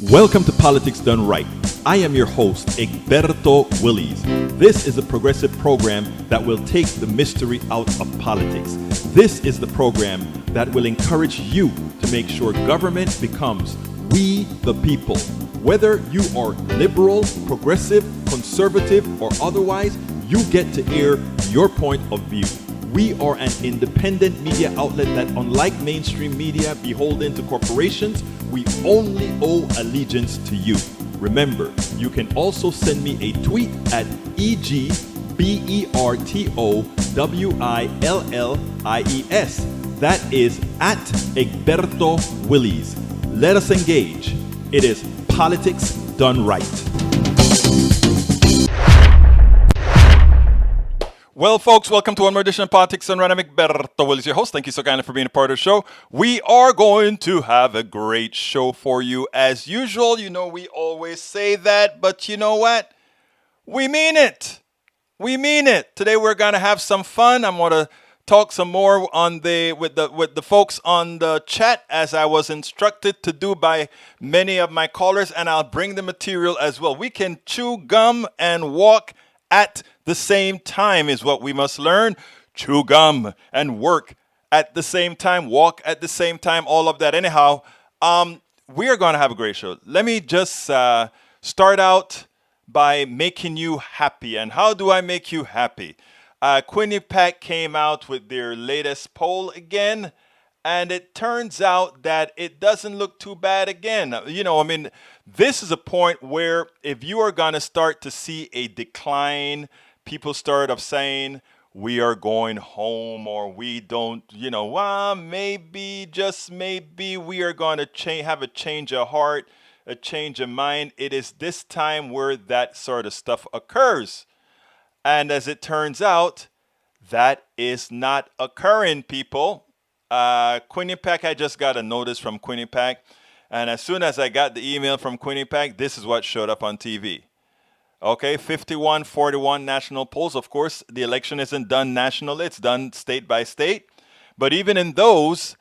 Welcome to Politics Done Right. I am your host, Egberto Willies. This is a progressive program that will take the mystery out of politics. This is the program that will encourage you to make sure government becomes we the people. Whether you are liberal, progressive, conservative, or otherwise, you get to air your point of view. We are an independent media outlet that, unlike mainstream media beholden to corporations, we only owe allegiance to you. Remember, you can also send me a tweet at EGBERTOWILLIES. That is at Egberto Willies. Let us engage. It is Politics Done Right. Well, folks, welcome to one more edition of Politics Done Right. I'm Egberto Willies, your host. Thank you so kindly for being a part of the show. We are going to have a great show for you. As usual, you know we always say that, but you know what? We mean it. We mean it. Today we're going to have some fun. I'm going to talk some more with the folks on the chat, as I was instructed to do by many of my callers, and I'll bring the material as well. We can chew gum and walk at the same time is what we must learn. Chew gum and work at the same time, walk at the same time, all of that. Anyhow, we are going to have a great show. Let me just start out by making you happy. And how do I make you happy? Quinnipiac came out with their latest poll again, and it turns out that it doesn't look too bad again. This is a point where if you are going to start to see a decline, people start of saying, we are going home, or we don't, maybe, just maybe, we are going to have a change of heart, a change of mind. It is this time where that sort of stuff occurs. And as it turns out, that is not occurring, people. Quinnipiac, I just got a notice from Quinnipiac. And as soon as I got the email from Quinnipiac, this is what showed up on TV. Okay, 51-41 national polls. Of course, the election isn't done nationally. It's done state by state. But even in those,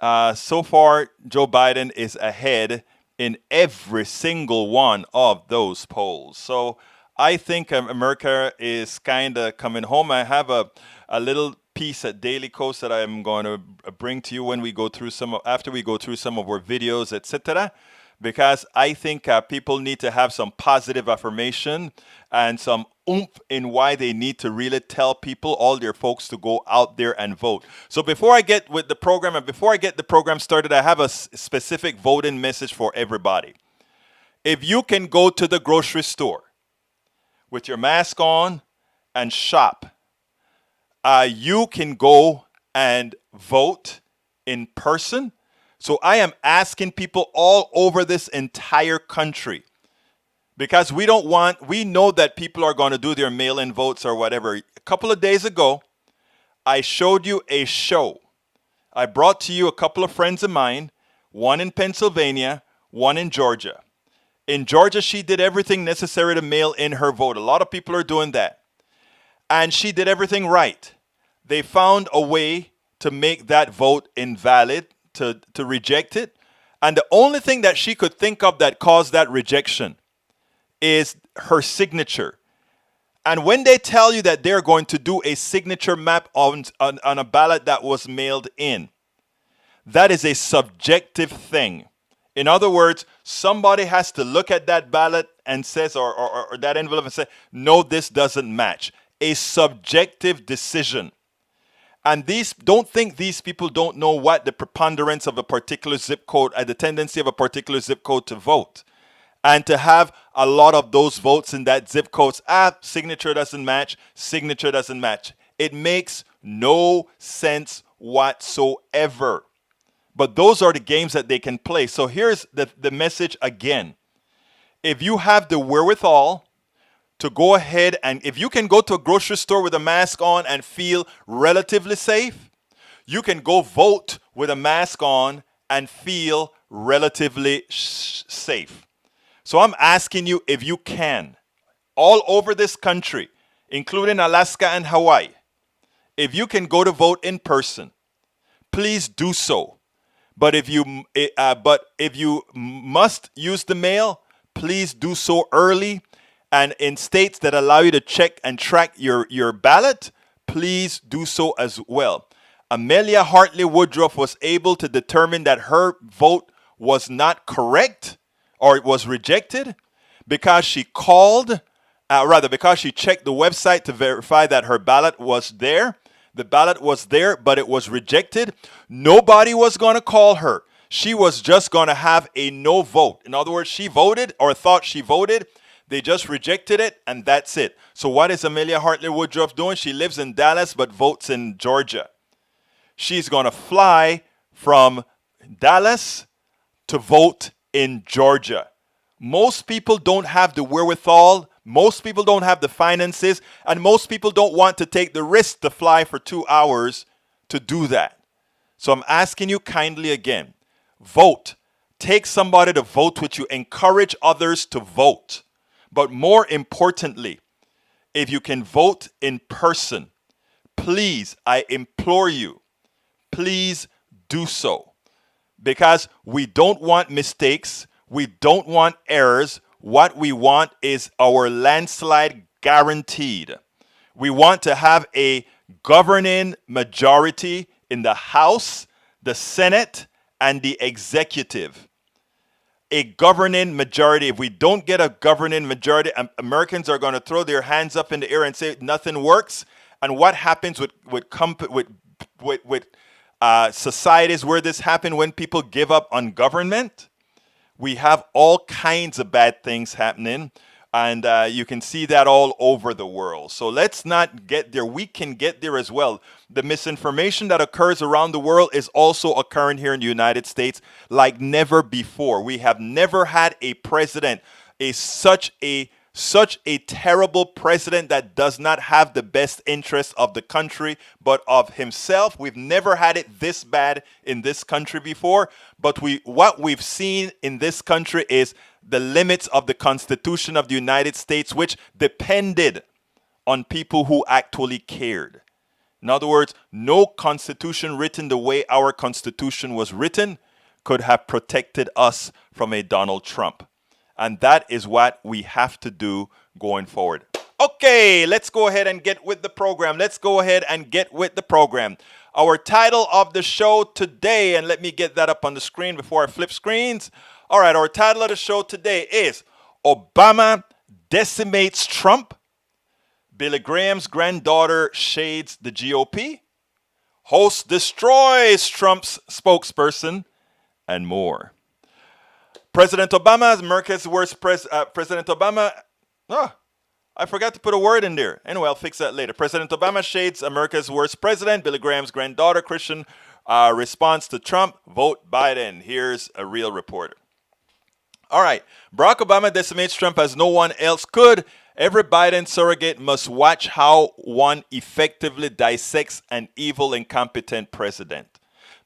so far, Joe Biden is ahead in every single one of those polls. So I think America is kind of coming home. I have a little piece at Daily Kos that I'm going to bring to you when we go through after we go through some of our videos, etc. Because I think people need to have some positive affirmation and some oomph in why they need to really tell people, all their folks, to go out there and vote. So before I get with the program and before I get the program started, I have a specific voting message for everybody. If you can go to the grocery store with your mask on and shop, you can go and vote in person. So I am asking people all over this entire country, because we know that people are going to do their mail-in votes or whatever. A couple of days ago, I showed you a show. I brought to you a couple of friends of mine, one in Pennsylvania, one in Georgia. In Georgia, she did everything necessary to mail in her vote. A lot of people are doing that. And she did everything right. They found a way to make that vote invalid, to reject it. And the only thing that she could think of that caused that rejection is her signature. And when they tell you that they're going to do a signature map on a ballot that was mailed in, that is a subjective thing. In other words, somebody has to look at that ballot and says, or that envelope and say, no, this doesn't match. A subjective decision. And don't think these people don't know what the preponderance of a particular zip code, the tendency of a particular zip code to vote. And to have a lot of those votes in that zip code, signature doesn't match, signature doesn't match. It makes no sense whatsoever. But those are the games that they can play. So here's the message again. If you have the wherewithal to go ahead, and if you can go to a grocery store with a mask on and feel relatively safe, you can go vote with a mask on and feel relatively safe. So I'm asking you, if you can, all over this country, including Alaska and Hawaii, if you can go to vote in person, please do so. But if you must use the mail, please do so early. And in states that allow you to check and track your ballot, please do so as well. Amelia Hartley Woodruff was able to determine that her vote was not correct, or it was rejected, because she called, because she checked the website to verify that her ballot was there. The ballot was there, but it was rejected. Nobody was going to call her. She was just going to have a no vote. In other words, she voted or thought she voted. They just rejected it, and that's it. So what is Amelia Hartley Woodruff doing? She lives in Dallas but votes in Georgia. She's going to fly from Dallas to vote in Georgia. Most people don't have the wherewithal. Most people don't have the finances. And most people don't want to take the risk to fly for 2 hours to do that. So I'm asking you kindly again, vote. Take somebody to vote with you. Encourage others to vote. But more importantly, if you can vote in person, please, I implore you, please do so. Because we don't want mistakes. We don't want errors. What we want is our landslide guaranteed. We want to have a governing majority in the House, the Senate, and the executive. A governing majority. If we don't get a governing majority, Americans are going to throw their hands up in the air and say nothing works. And what happens with societies where this happens, when people give up on government? We have all kinds of bad things happening, and you can see that all over the world. So let's not get there. We can get there as well. The misinformation that occurs around the world is also occurring here in the United States like never before. We have never had a president, such a terrible president that does not have the best interests of the country, but of himself. We've never had it this bad in this country before. But what we've seen in this country is the limits of the Constitution of the United States, which depended on people who actually cared. In other words, no constitution written the way our Constitution was written could have protected us from a Donald Trump. And that is what we have to do going forward. Okay, let's go ahead and get with the program. Our title of the show today, and let me get that up on the screen before I flip screens. All right, our title of the show today is Obama Decimates Trump. Billy Graham's granddaughter shades the GOP. Host destroys Trump's spokesperson, and more. President Obama, America's worst President Obama. I forgot to put a word in there. Anyway, I'll fix that later. President Obama shades America's worst president. Billy Graham's granddaughter, Christian, response to Trump. Vote Biden. Here's a real reporter. All right. Barack Obama decimates Trump as no one else could. Every Biden surrogate must watch how one effectively dissects an evil, incompetent president.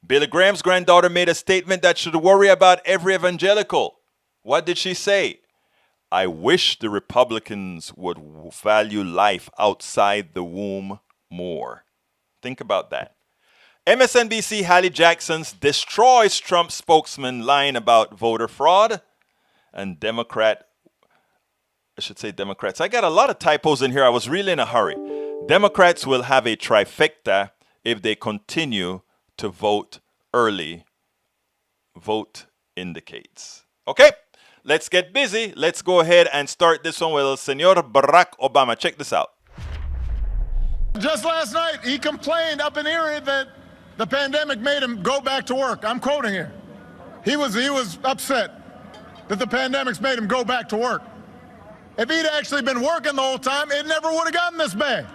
Billy Graham's granddaughter made a statement that should worry about every evangelical. What did she say? I wish the Republicans would value life outside the womb more. Think about that. MSNBC Hallie Jackson's destroys Trump spokesman lying about voter fraud. And Democrats. I got a lot of typos in here. I was really in a hurry. Democrats will have a trifecta if they continue to vote early. Vote indicates. Okay, let's get busy. Let's go ahead and start this one with Senor Barack Obama. Check this out. Just last night, he complained up in Erie that the pandemic made him go back to work. I'm quoting here. He was upset that the pandemic's made him go back to work. If he'd actually been working the whole time, it never would have gotten this bad.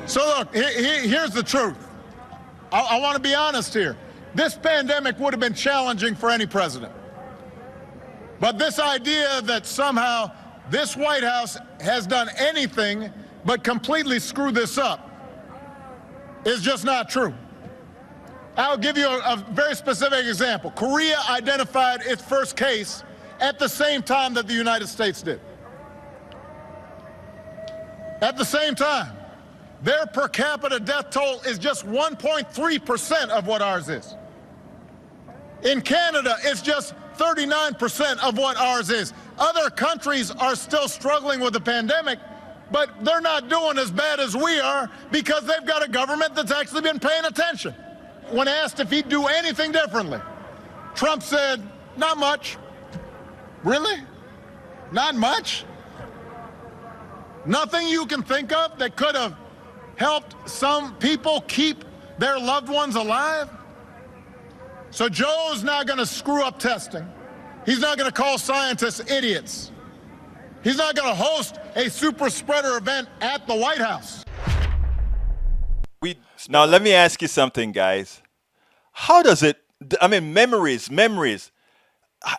So look, here's the truth. I want to be honest here. This pandemic would have been challenging for any president. But this idea that somehow this White House has done anything but completely screw this up is just not true. I'll give you a very specific example. Korea identified its first case at the same time that the United States did. At the same time. Their per capita death toll is just 1.3% of what ours is. In Canada, it's just 39% of what ours is. Other countries are still struggling with the pandemic, but they're not doing as bad as we are because they've got a government that's actually been paying attention. When asked if he'd do anything differently, Trump said, not much. Really? Not much? Nothing you can think of that could have helped some people keep their loved ones alive? So Joe's not going to screw up testing. He's not going to call scientists idiots. He's not going to host a super spreader event at the White House. Now, let me ask you something, guys. How does it, memories.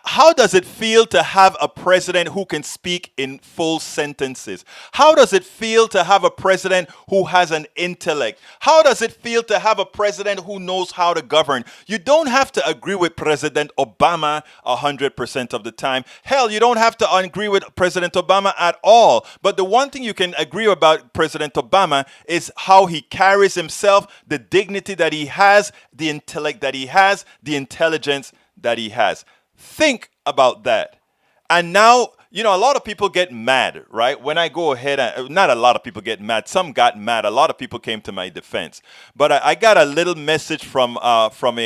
How does it feel to have a president who can speak in full sentences? How does it feel to have a president who has an intellect? How does it feel to have a president who knows how to govern? You don't have to agree with President Obama 100% of the time. Hell, you don't have to agree with President Obama at all. But the one thing you can agree about President Obama is how he carries himself, the dignity that he has, the intellect that he has, the intelligence that he has. Think about that. And now, a lot of people get mad, right? When I go ahead and, not a lot of people get mad. Some got mad. A lot of people came to my defense. But I got a little message from I don't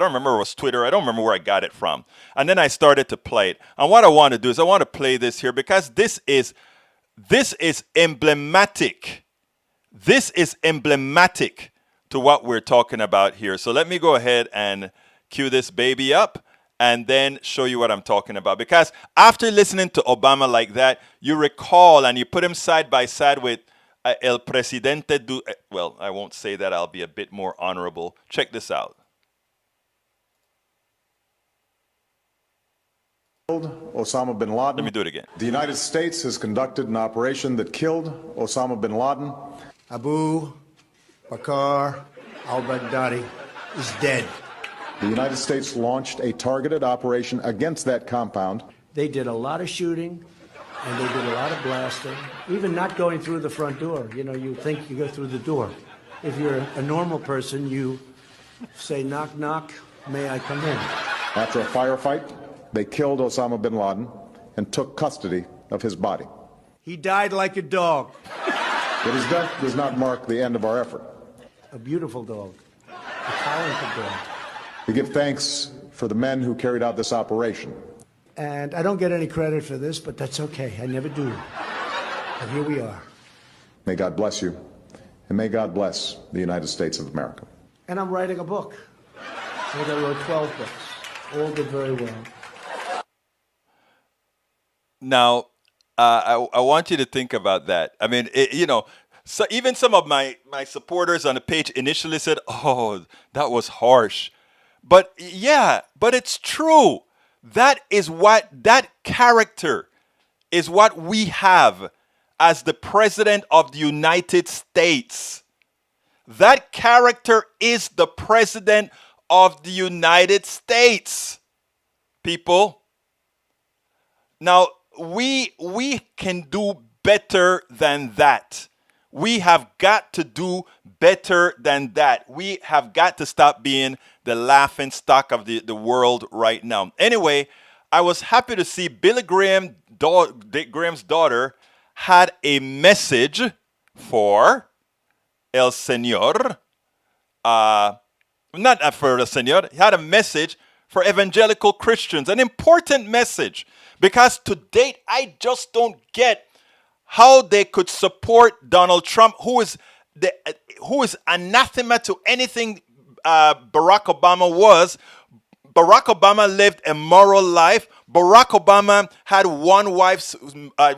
remember, it was Twitter. I don't remember where I got it from. And then I started to play it. And what I want to do is I want to play this here because this is emblematic. This is emblematic to what we're talking about here. So let me go ahead and cue this baby up and then show you what I'm talking about. Because after listening to Obama like that, you recall and you put him side by side with El Presidente. Well, I won't say that. I'll be a bit more honorable. Check this out. Osama bin Laden. Let me do it again. The United States has conducted an operation that killed Osama bin Laden. Abu Bakr al-Baghdadi is dead. The United States launched a targeted operation against that compound. They did a lot of shooting, and they did a lot of blasting, even not going through the front door. You think you go through the door. If you're a normal person, you say, knock, knock, may I come in? After a firefight, they killed Osama bin Laden and took custody of his body. He died like a dog. But his death does not mark the end of our effort. A beautiful dog, a talented dog. We give thanks for the men who carried out this operation. And I don't get any credit for this, but that's okay. I never do. But here we are. May God bless you, and may God bless the United States of America. And I'm writing a book. I think I wrote 12 books. All did very well. Now, I want you to think about that. So even some of my supporters on the page initially said, oh, that was harsh. But it's true. That character is what we have as the President of the United States. That character is the President of the United States, people. Now, we can do better than that. We have got to do better than that. We have got to stop being the laughing stock of the world right now. Anyway, I was happy to see Billy Graham's daughter had a message for El Señor. Not for El Señor. He had a message for evangelical Christians. An important message. Because to date, I just don't get how they could support Donald Trump, who is anathema to anything Barack Obama was. Barack Obama lived a moral life. Barack Obama had one wife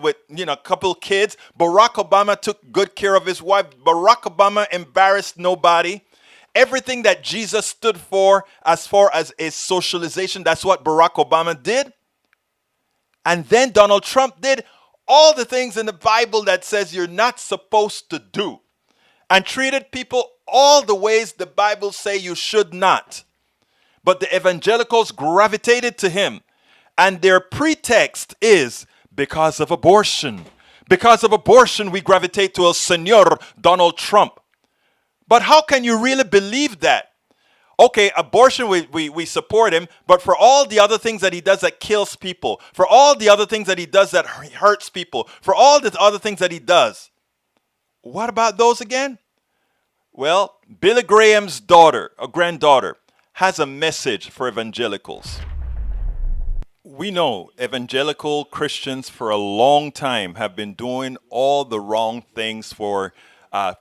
with a couple kids. Barack Obama took good care of his wife. Barack Obama embarrassed nobody. Everything that Jesus stood for as far as his socialization, that's what Barack Obama did. And then Donald Trump did all the things in the Bible that says you're not supposed to do, and treated people all the ways the Bible say you should not. But the evangelicals gravitated to him, and their pretext is because of abortion, Because of abortion, we gravitate to El Senor Donald Trump. But how can you really believe that? Okay, abortion, we support him, but for all the other things that he does that kills people, for all the other things that he does that hurts people, for all the other things that he does, what about those again? Well, Billy Graham's daughter, a granddaughter, has a message for evangelicals. We know evangelical Christians for a long time have been doing all the wrong things for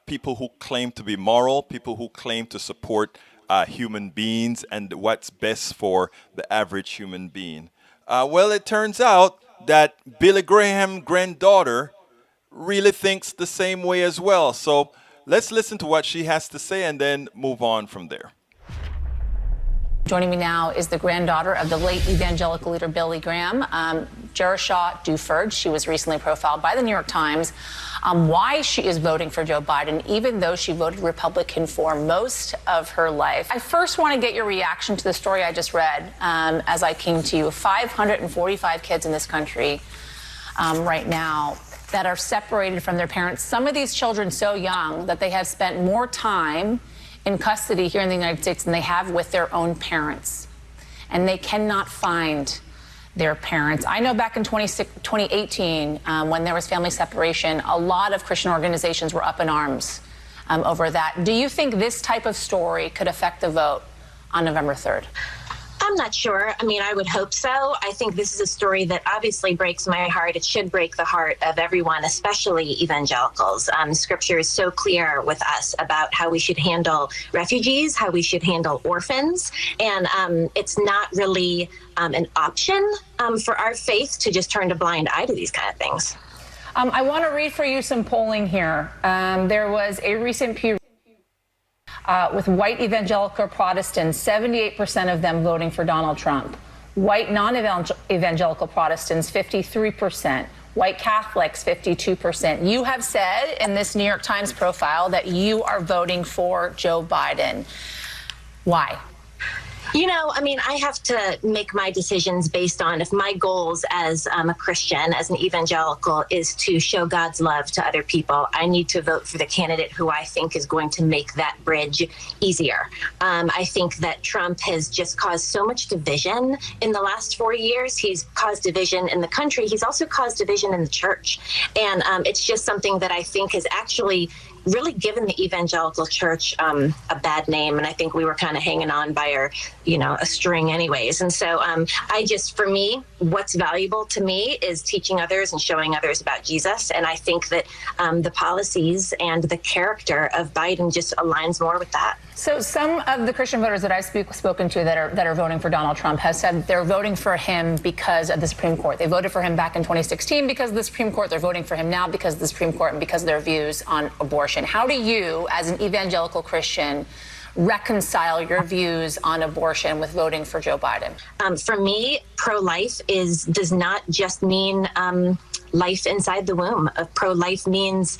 people who claim to be moral, people who claim to support human beings and what's best for the average human being. Well, it turns out that Billy Graham's granddaughter really thinks the same way as well. So let's listen to what she has to say and then move on from there. Joining me now is the granddaughter of the late evangelical leader Billy Graham, Jerusha Duford. She was recently profiled by the New York Times on why she is voting for Joe Biden, even though she voted Republican for most of her life. I first want to get your reaction to the story I just read as I came to you. 545 kids in this country right now that are separated from their parents. Some of these children so young that they have spent more time in custody here in the United States than they have with their own parents. And they cannot find their parents. I know back in 2018, when there was family separation, a lot of Christian organizations were up in arms over that. Do you think this type of story could affect the vote on November 3rd? I'm not sure. I mean, I would hope so. I think this is a story that obviously breaks my heart. It should break the heart of everyone, especially evangelicals. Scripture is so clear with us about how we should handle refugees, how we should handle orphans. And it's not really an option for our faith to just turn a blind eye to these kind of things. I want to read for you some polling here. There was a recent Pew with white evangelical Protestants, 78% of them voting for Donald Trump. White non-evangelical Protestants, 53%. White Catholics, 52%. You have said in this New York Times profile that you are voting for Joe Biden. Why? You know, I mean, I have to make my decisions based on if my goals as a Christian, as an evangelical, is to show God's love to other people. I need to vote for the candidate who I think is going to make that bridge easier. I think that Trump has just caused so much division in the last 4 years. He's caused division in the country. He's also caused division in the church. And it's just something that I think has actually really given the evangelical church a bad name. And I think we were kind of hanging on by our, a string anyways. And so for me, what's valuable to me is teaching others and showing others about Jesus. And I think that the policies and the character of Biden just aligns more with that. So some of the Christian voters that I've spoken to that are voting for Donald Trump have said they're voting for him because of the Supreme Court. They voted for him back in 2016 because of the Supreme Court. They're voting for him now because of the Supreme Court and because of their views on abortion. How do you, as an evangelical Christian, reconcile your views on abortion with voting for Joe Biden? For me, pro-life does not just mean life inside the womb. Pro-life means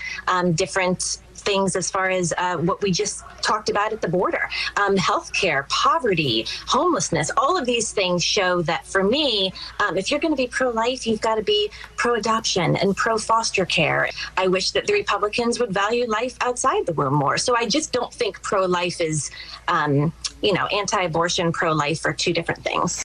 different things as far as what we just talked about at the border. Healthcare, poverty, homelessness, all of these things show that for me, if you're going to be pro-life, you've got to be pro-adoption and pro-foster care. I wish that the Republicans would value life outside the womb more. So I just don't think pro-life is, anti-abortion, pro-life are two different things.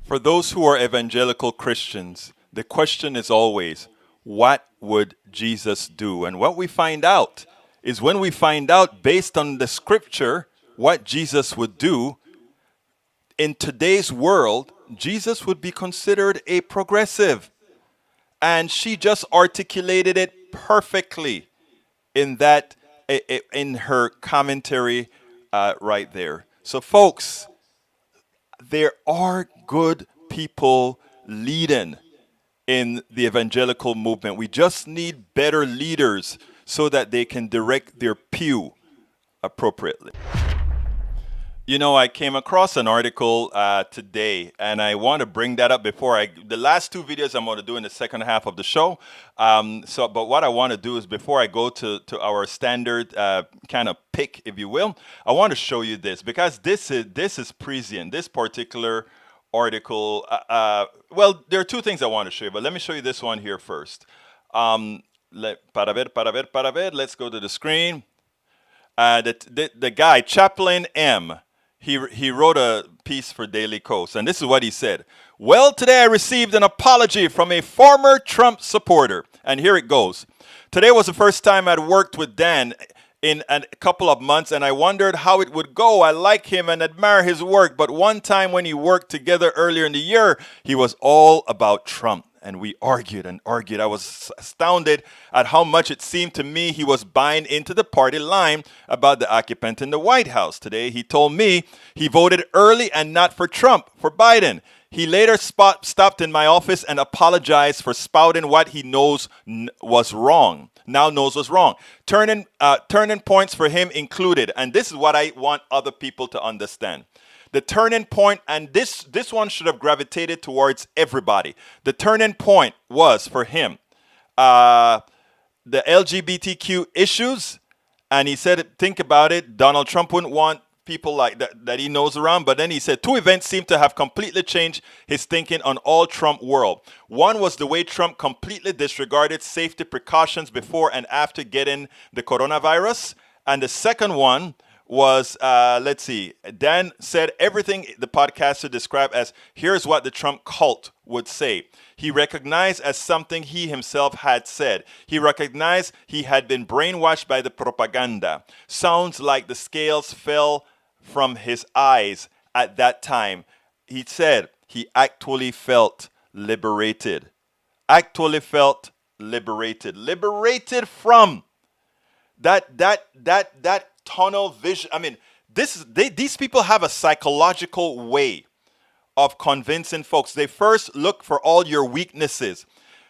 For those who are evangelical Christians, the question is always, what would Jesus do? And what we find out is when we find out based on the scripture what Jesus would do, in today's world, Jesus would be considered a progressive. And she just articulated it perfectly in her commentary right there. So folks, there are good people leading in the evangelical movement. We just need better leaders so that they can direct their pew appropriately. I came across an article today, and I want to bring that up before the last two videos I'm going to do in the second half of the show. But what I want to do is before I go to our standard kind of pick, if you will, I want to show you this because this is prescient. This particular article, well, there are two things I want to show you, but let me show you this one here first. Para ver. Let's go to the screen. The guy, Chaplain M, he wrote a piece for Daily Kos, and this is what he said. Well, today I received an apology from a former Trump supporter, and here it goes. Today was the first time I'd worked with Dan in a couple of months, and I wondered how it would go. I like him and admire his work, but one time when he worked together earlier in the year, he was all about Trump. And we argued and argued. I was astounded at how much it seemed to me he was buying into the party line about the occupant in the White House. Today, he told me he voted early and not for Trump, for Biden. He later stopped in my office and apologized for spouting what he knows was wrong. Now knows was wrong. Turning points for him included, and this is what I want other people to understand. The turning point, and this one should have gravitated towards everybody. The turning point was for him the LGBTQ issues, and he said, think about it, Donald Trump wouldn't want people like that he knows around. But then he said two events seem to have completely changed his thinking on all Trump world. One was the way Trump completely disregarded safety precautions before and after getting the coronavirus. And the second one was, Dan said everything the podcaster described as, here's what the Trump cult would say. He recognized as something he himself had said. He recognized he had been brainwashed by the propaganda. Sounds like the scales fell from his eyes at that time. He said he actually felt liberated. Actually felt liberated. Liberated from that tunnel vision. I mean, these people have a psychological way of convincing folks. They first look for all your weaknesses.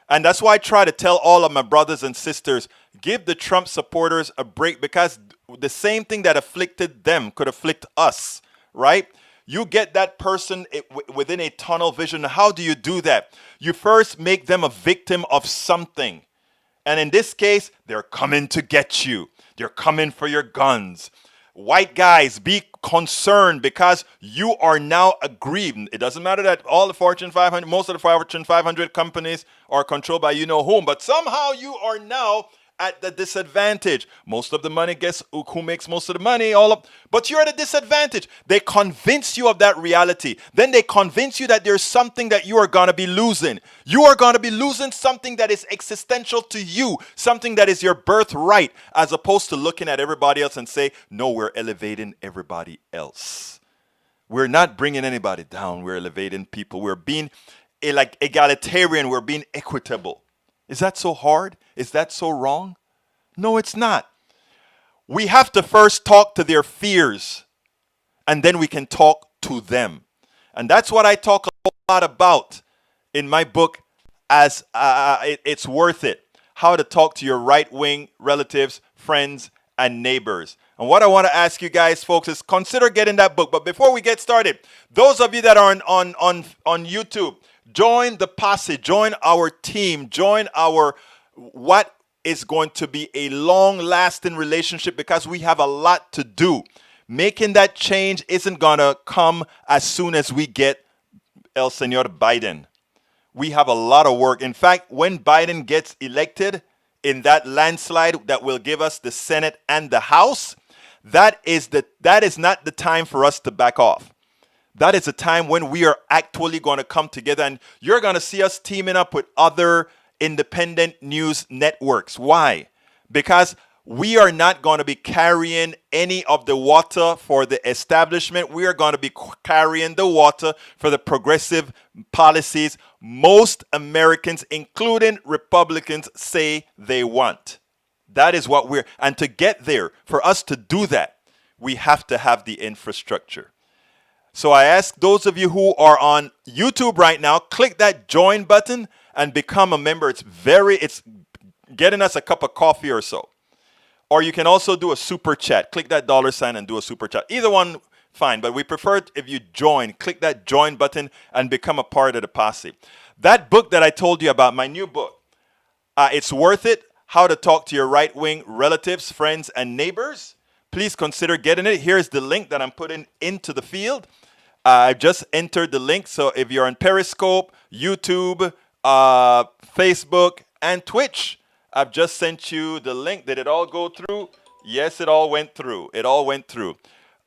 And that's why I try to tell all of my brothers and sisters, give the Trump supporters a break, because the same thing that afflicted them could afflict us, right? You get that person within a tunnel vision. How do you do that? You first make them a victim of something. And in this case, they're coming to get you. They're coming for your guns. White guys, be concerned because you are now aggrieved. It doesn't matter that all the Fortune 500, most of the Fortune 500 companies are controlled by you know whom, but somehow you are now at the disadvantage. Most of the money, guess who makes most of the money? But you're at a disadvantage. They convince you of that reality. Then they convince you that there's something that you are going to be losing. You are going to be losing something that is existential to you, something that is your birthright, as opposed to looking at everybody else and say, no, we're elevating everybody else. We're not bringing anybody down. We're elevating people. We're being like egalitarian. We're being equitable. Is that so hard? Is that so wrong? No, it's not. We have to first talk to their fears, and then we can talk to them. And that's what I talk a lot about in my book, as It's Worth It. How to talk to your right-wing relatives, friends, and neighbors. And what I want to ask you guys, folks, is consider getting that book. But before we get started, those of you that are on YouTube, join the posse, join our team, join our what is going to be a long-lasting relationship, because we have a lot to do. Making that change isn't going to come as soon as we get El Señor Biden. We have a lot of work. In fact, when Biden gets elected in that landslide that will give us the Senate and the House, that is not the time for us to back off. That is a time when we are actually going to come together, and you're going to see us teaming up with other independent news networks. Why? Because we are not going to be carrying any of the water for the establishment. We are going to be carrying the water for the progressive policies most Americans, including Republicans, say they want. That is what and to get there, for us to do that, we have to have the infrastructure. So I ask those of you who are on YouTube right now, click that join button and become a member. It's getting us a cup of coffee or so. Or you can also do a super chat. Click that $sign and do a super chat. Either one, fine. But we prefer if you join. Click that join button and become a part of the posse. That book that I told you about, my new book, It's Worth It, How to Talk to Your Right-Wing Relatives, Friends, and Neighbors. Please consider getting it. Here's the link that I'm putting into the field. I've just entered the link. So if you're on Periscope, YouTube, Facebook, and Twitch. I've just sent you the link. Did it all go through? Yes, it all went through. It all went through.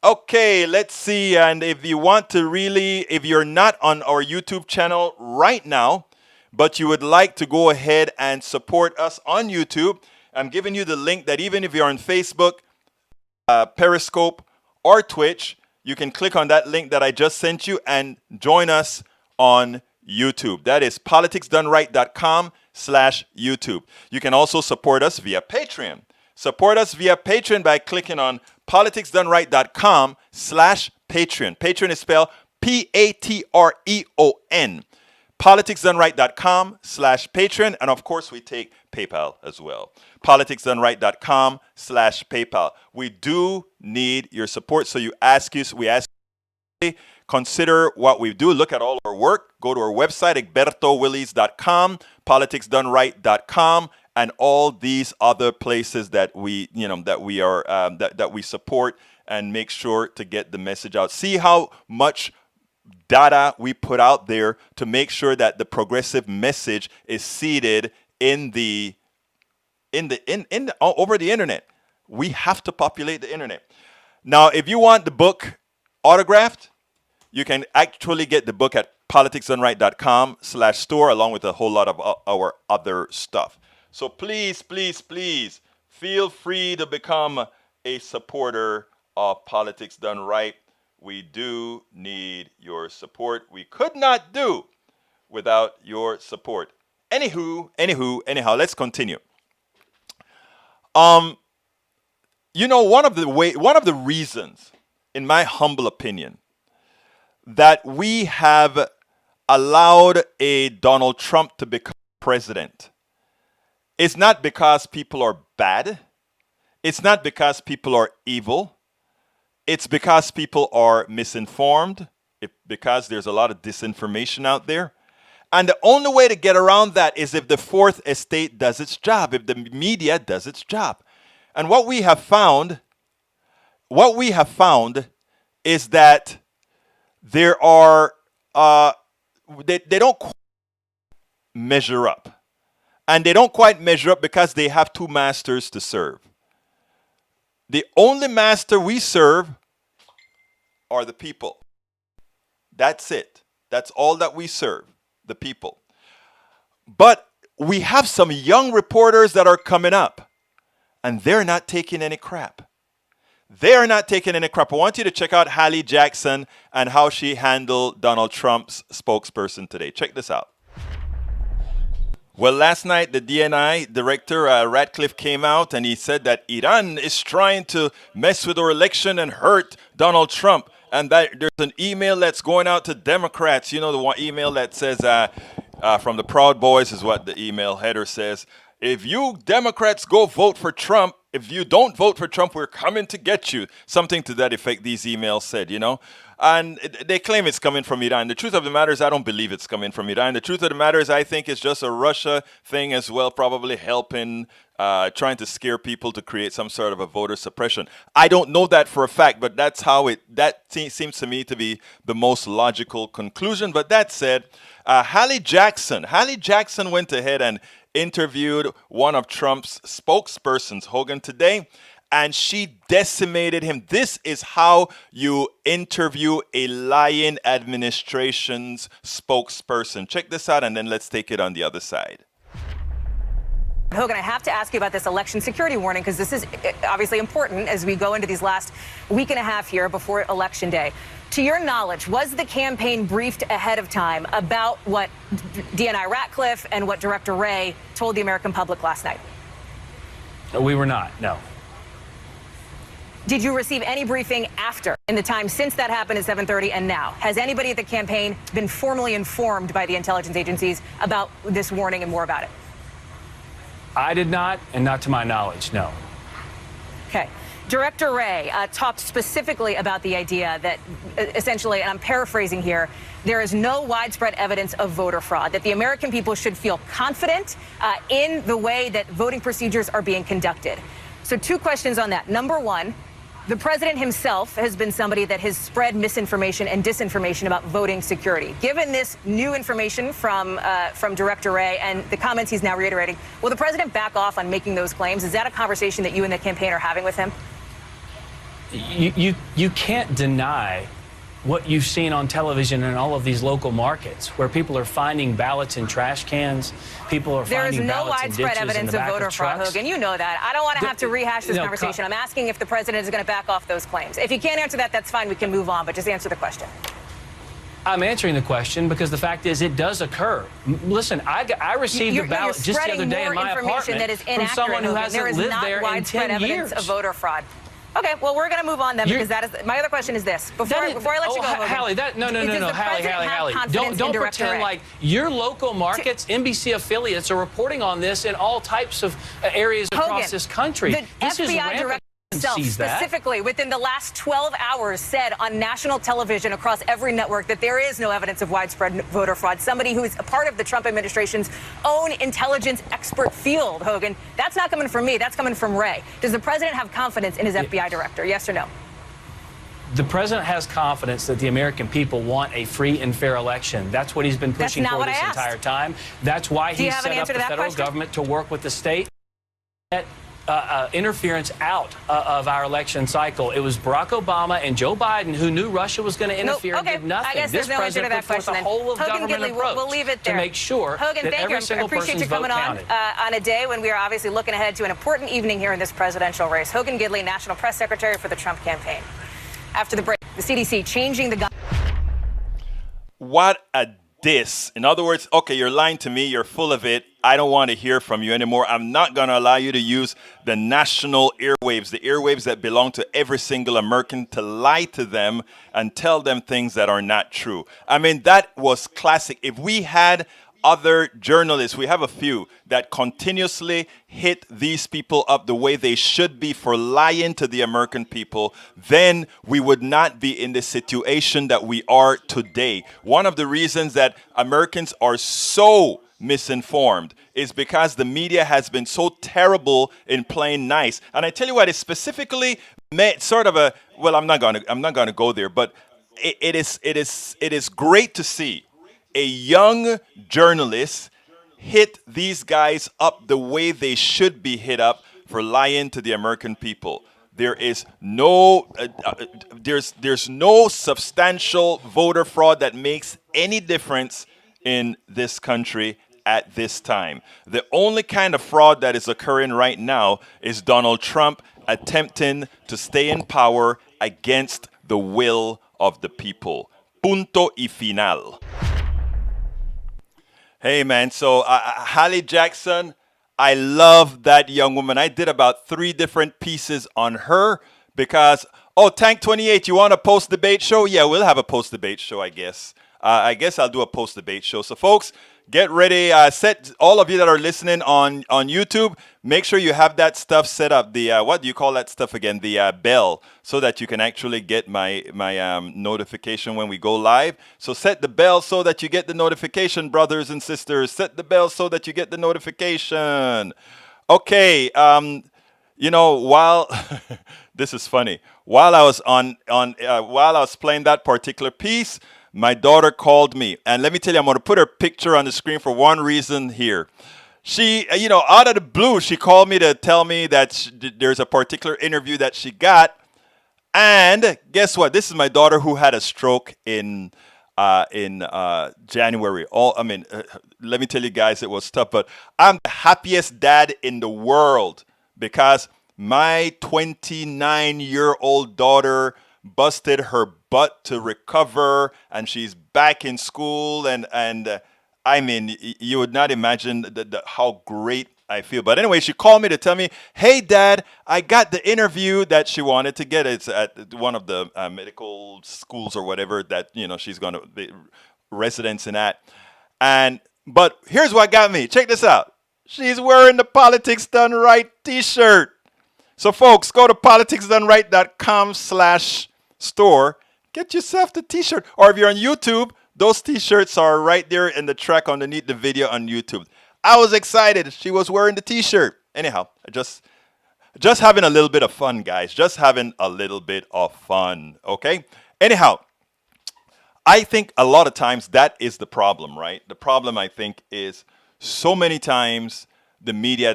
Okay, let's see. And if you want to really, if you're not on our YouTube channel right now, but you would like to go ahead and support us on YouTube, I'm giving you the link that even if you're on Facebook, Periscope, or Twitch, you can click on that link that I just sent you and join us on YouTube. That is politicsdoneright.com/YouTube. You can also support us via Patreon. Support us via Patreon by clicking on politicsdoneright.com/Patreon. Patreon is spelled Patreon. politicsdoneright.com/Patreon. And of course, we take PayPal as well. politicsdoneright.com/PayPal. We do need your support. So we ask you, consider what we do. Look at all our work. Go to our website, egbertowillies.com, politicsdoneright.com, and all these other places that we support and make sure to get the message out. See how much data we put out there to make sure that the progressive message is seeded over the internet. We have to populate the internet. Now, if you want the book autographed, you can actually get the book at politicsdoneright.com/store along with a whole lot of our other stuff. So please, please, please feel free to become a supporter of Politics Done Right. We do need your support. We could not do without your support. Anyhow, let's continue. One of the reasons, in my humble opinion, that we have allowed a Donald Trump to become president is not because people are bad. It's not because people are evil. It's because people are misinformed. Because there's a lot of disinformation out there. And the only way to get around that is if the fourth estate does its job, if the media does its job. And what we have found is that there are, they don't quite measure up. And they don't quite measure up because they have two masters to serve. The only master we serve are the people. That's it. That's all that we serve, the people. But we have some young reporters that are coming up, and they're not taking any crap. They're not taking any crap. I want you to check out Hallie Jackson and how she handled Donald Trump's spokesperson today. Check this out. Well, last night, the DNI director, Ratcliffe, came out and he said that Iran is trying to mess with our election and hurt Donald Trump. And that there's an email that's going out to Democrats. You know, the one email that says, from the Proud Boys is what the email header says. If you Democrats go vote for Trump, if you don't vote for Trump, we're coming to get you. Something to that effect, these emails said, And they claim it's coming from Iran. The truth of the matter is I don't believe it's coming from Iran. The truth of the matter is I think it's just a Russia thing as well, probably helping, trying to scare people to create some sort of a voter suppression. I don't know that for a fact, but that's how seems to me to be the most logical conclusion. But that said, Hallie Jackson went ahead and interviewed one of Trump's spokespersons, Hogan, today. And she decimated him. This is how you interview a lying administration's spokesperson. Check this out, and then let's take it on the other side. Hogan, I have to ask you about this election security warning, because this is obviously important as we go into these last week and a half here before Election Day. To your knowledge, was the campaign briefed ahead of time about what DNI Ratcliffe and what Director Wray told the American public last night? We were not, no. Did you receive any briefing after, in the time since that happened at 7:30 and now? Has anybody at the campaign been formally informed by the intelligence agencies about this warning and more about it? I did not, and not to my knowledge, no. Okay. Director Wray talked specifically about the idea that essentially, and I'm paraphrasing here, there is no widespread evidence of voter fraud, that the American people should feel confident in the way that voting procedures are being conducted. So 2 questions on that. Number one, The president himself has been somebody that has spread misinformation and disinformation about voting security. Given this new information from Director Wray and the comments he's now reiterating, will the president back off on making those claims? Is that a conversation that you and the campaign are having with him? You can't deny what you've seen on television in all of these local markets, where people are finding ballots in trash cans, people are finding ballots in ditches in the back of trucks. There is no widespread evidence of voter fraud, Hogan. You know that. I don't want to have to rehash this conversation. I'm asking if the president is going to back off those claims. If you can't answer that, that's fine. We can move on, but just answer the question. I'm answering the question because the fact is it does occur. Listen, I received a ballot just the other day in my apartment from someone who hasn't lived there in 10 years. There is not widespread evidence of voter fraud. Okay, well, we're going to move on then because that is my other question is this. Before I let you go, Hogan, Hallie, Hallie. Don't pretend like your local markets, NBC affiliates are reporting on this in all types of areas across this country. The FBI director himself, specifically within the last 12 hours, said on national television across every network that there is no evidence of widespread voter fraud. Somebody who is a part of the Trump administration's own intelligence expert field, Hogan. That's not coming from me. That's coming from Wray. Does the president have confidence in his FBI director? Yes or no? The president has confidence that the American people want a free and fair election. That's what he's been pushing for this entire time. That's why he set up the federal government to work with the state. Interference out of our election cycle. It was Barack Obama and Joe Biden who knew Russia was going to interfere and did nothing. I guess this there's no answer to that president put forth a whole of government approach we'll leave it there. to make sure that every single person's vote counted. On a day when we are obviously looking ahead to an important evening here in this presidential race. Hogan Gidley, National Press Secretary for the Trump campaign. After the break, the CDC changing the What a diss. In other words, okay, you're lying to me. You're full of it. I don't want to hear from you anymore. I'm not going to allow you to use the national airwaves, the airwaves that belong to every single American, to lie to them and tell them things that are not true. I mean, that was classic. If we had other journalists, we have a few that continuously hit these people up the way they should be for lying to the American people, then we would not be in the situation that we are today. One of the reasons that Americans are so misinformed is because the media has been so terrible in playing nice. And I tell you what, it's specifically sort of a, well, I'm not going to go there, but it is great to see a young journalist hit these guys up the way they should be hit up for lying to the American people. There is no there's no substantial voter fraud that makes any difference in this country at this time. The only kind of fraud that is occurring right now is Donald Trump attempting to stay in power against the will of the people. Punto y final. Hey, man, so Hallie Jackson, I love that young woman. I did about 3 different pieces on her because, oh, Tank 28, you want a post-debate show? Yeah, we'll have a post-debate show, I guess. I guess I'll do a post-debate show. So, folks, get ready. Set all of you that are listening on YouTube, make sure you have that stuff set up. The what do you call that stuff again? The bell, so that you can actually get my notification when we go live. So set the bell so that you get the notification, brothers and sisters. Set the bell so that you get the notification. Okay. You know, while this is funny, while I was while I was playing that particular piece, my daughter called me, and let me tell you, I'm going to put her picture on the screen for one reason here. She, out of the blue, she called me to tell me that there's a particular interview that she got, and guess what? This is my daughter who had a stroke in January. Let me tell you guys, it was tough, but I'm the happiest dad in the world because my 29-year-old daughter busted her butt to recover, and she's back in school, and I mean, you would not imagine how great I feel. But anyway, she called me to tell me, hey, Dad, I got the interview that she wanted to get. It's at one of the medical schools or whatever that, she's going to be residencing at. But here's what got me. Check this out. She's wearing the Politics Done Right t-shirt. So, folks, go to politicsdoneright.com/store. Get yourself the t-shirt. Or if you're on YouTube, those t-shirts are right there in the track underneath the video on YouTube. I was excited. She was wearing the t-shirt. Anyhow, I just Just having a little bit of fun, guys. Just having a little bit of fun, okay? Anyhow, I think a lot of times that is the problem, right? The problem, I think, is so many times the media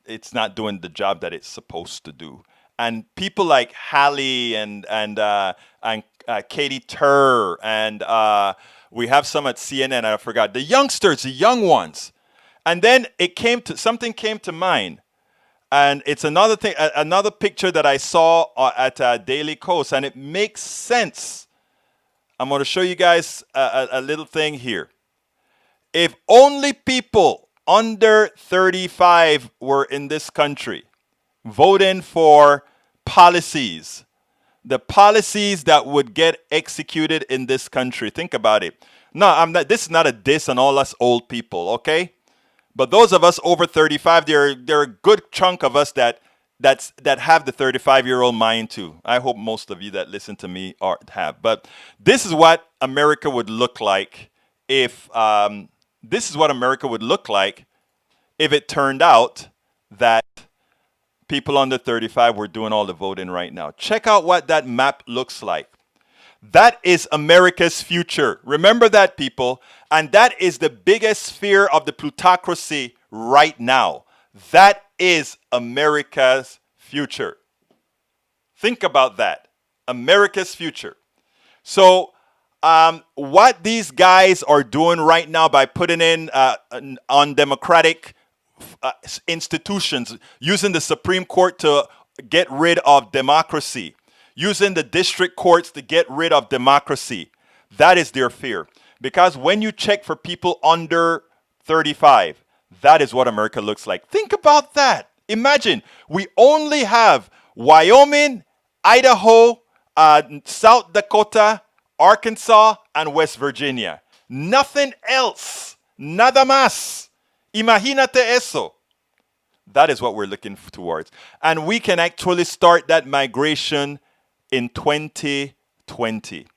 it's not doing the job that it's supposed to do. And people like Hallie and Katie Tur and we have some at CNN, I forgot. The youngsters, the young ones. And then something came to mind. And it's another thing, another picture that I saw at Daily Kos, and it makes sense. I'm going to show you guys a little thing here. If only people under 35 were in this country voting for policies, the policies that would get executed in this country. Think about it. No, this is not a diss on all us old people, okay? But those of us over 35, there are a good chunk of us that have the 35-year-old mind too. I hope most of you that listen to me have. But this is what America would look like if it turned out that people under 35 were doing all the voting right now. Check out what that map looks like. That is America's future. Remember that, people. And that is the biggest fear of the plutocracy right now. That is America's future. Think about that. America's future. So what these guys are doing right now by putting in undemocratic institutions, using the Supreme Court to get rid of democracy, using the district courts to get rid of democracy, that is their fear. Because when you check for people under 35, that is what America looks like. Think about that. Imagine we only have Wyoming, Idaho, South Dakota, Arkansas, and West Virginia. Nothing else. Nada más. Imagínate eso. That is what we're looking towards. And we can actually start that migration in 2020.